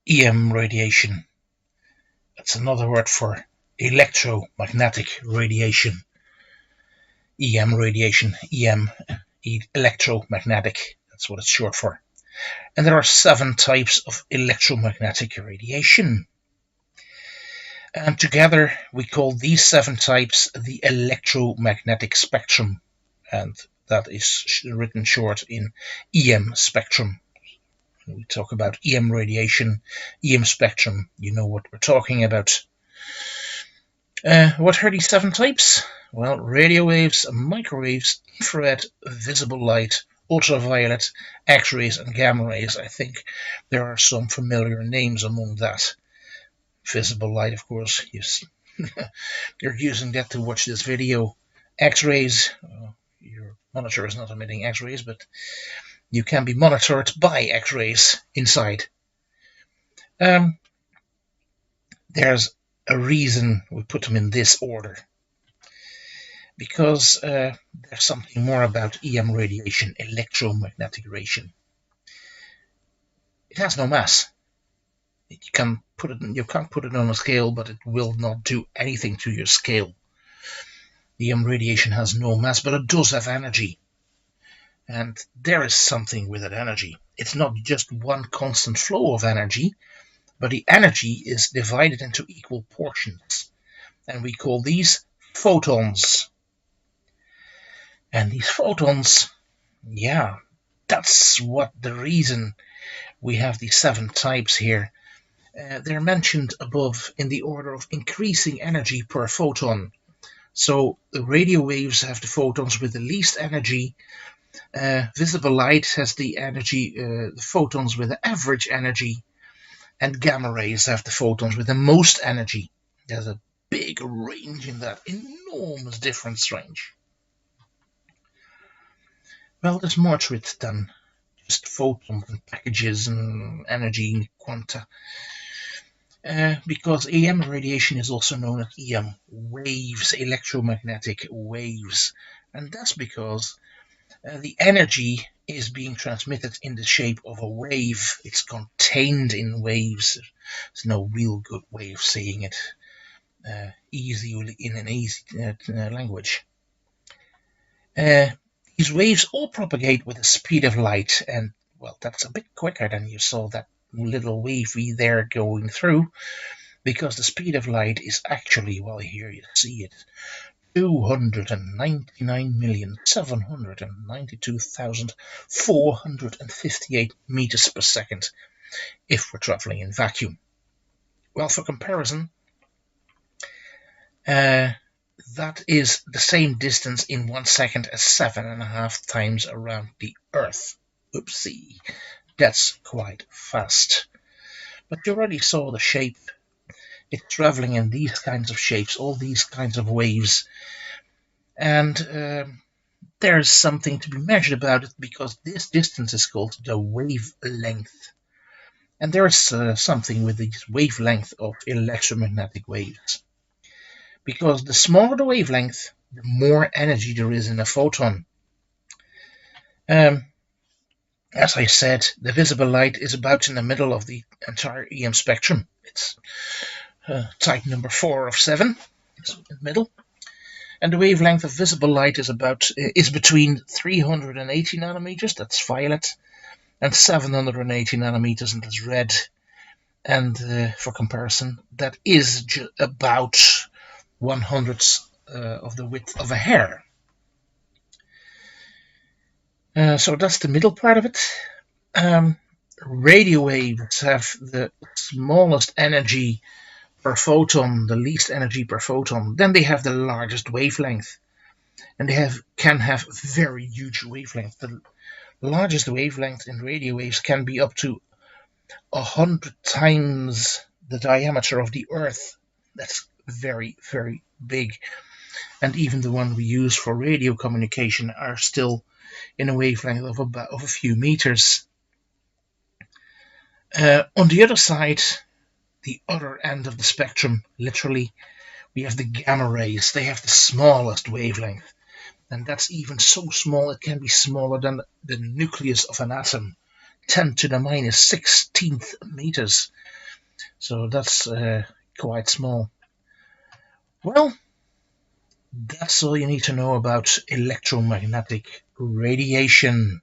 EM radiation. That's another word for electromagnetic radiation. EM radiation, EM, electromagnetic, that's what it's short for. And there are 7 types of electromagnetic radiation. And together we call these 7 types the electromagnetic spectrum. And that is written short in EM spectrum. When we talk about EM radiation, EM spectrum, you know what we're talking about. What are these 7 types? Well, radio waves, microwaves, infrared, visible light, ultraviolet, X-rays and gamma rays. I think there are some familiar names among that. Visible light, of course, yes. You're using that to watch this video. X-rays, your monitor is not emitting X-rays, but you can be monitored by X-rays inside. There's a reason we put them in this order, because there's something more about EM radiation, electromagnetic radiation. It has no mass. You can't put it on a scale, but it will not do anything to your scale. EM radiation has no mass, but it does have energy. And there is something with that energy. It's not just one constant flow of energy, but the energy is divided into equal portions. And we call these photons. And these photons, yeah, that's what the reason we have these 7 types here. They're mentioned above in the order of increasing energy per photon. So the radio waves have the photons with the least energy. Visible light has the energy, the photons with the average energy, and gamma rays have the photons with the most energy. There's a big range in that, enormous difference range. Well, there's more to it than just photons and packages and energy and quanta. Because EM radiation is also known as EM waves, electromagnetic waves. And that's because the energy is being transmitted in the shape of a wave. It's contained in waves. There's no real good way of saying it easily in an easy language. These waves all propagate with the speed of light, and well, that's a bit quicker than you saw that little wavy there going through, because the speed of light is actually, well, here you see it, 299,792,458 meters per second if we're traveling in vacuum. Well, for comparison, that is the same distance in 1 second as 7.5 times around the Earth. Oopsie, that's quite fast. But you already saw the shape. It's traveling in these kinds of shapes, all these kinds of waves. And there's something to be measured about it, because this distance is called the wavelength. And there is something with the wavelength of electromagnetic waves. Because the smaller the wavelength, the more energy there is in a photon. As I said, the visible light is about in the middle of the entire EM spectrum. It's type number 4 of 7. It's in the middle. And the wavelength of visible light is between 380 nanometers, that's violet, and 780 nanometers, and that's red. And for comparison, that is about 1/100th of the width of a hair. So that's the middle part of it. Radio waves have the smallest energy per photon, the least energy per photon. Then they have the largest wavelength, and they can have very huge wavelength. The largest wavelength in radio waves can be up to 100 times the diameter of the Earth. That's very, very big. And even the one we use for radio communication are still in a wavelength of a few meters. On the other side, the other end of the spectrum, literally, we have the gamma rays. They have the smallest wavelength, and that's even so small it can be smaller than the nucleus of an atom, 10 to the minus 16th meters. So that's quite small. Well, that's all you need to know about electromagnetic radiation.